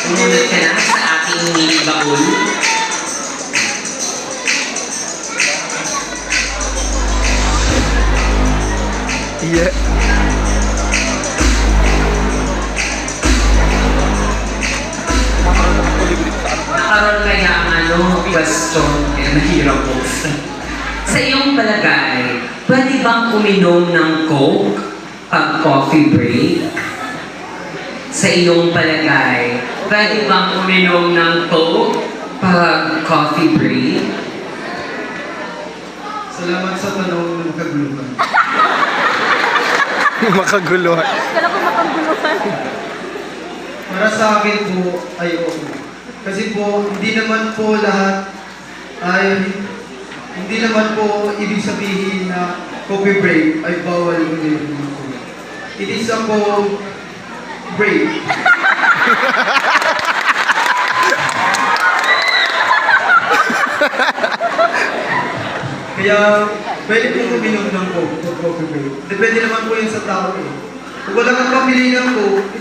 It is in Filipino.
Sumunod ka na sa ating mini baul. Yeah. Nakaroon kaya ang question, kaya nahirap po. Sa iyong palagay, pwede bang uminom ng Coke pag coffee break? Sa iyong palagay, pwede bang uminom ng Coke pag coffee break? Salamat sa tanong ng kaguluhan. Makaguluhan. Kala ko makaguluhan. Para sa akin po ay oo. Kasi po, hindi naman po lahat ay hindi naman po ibig sabihin na coffee break ay bawal uminom ng Coke. It is a Coke break. Kaya pwede po uminom ng Coke o coffee break. Depende naman po yun sa tao eh. Kung wala kang pamili ng Coke,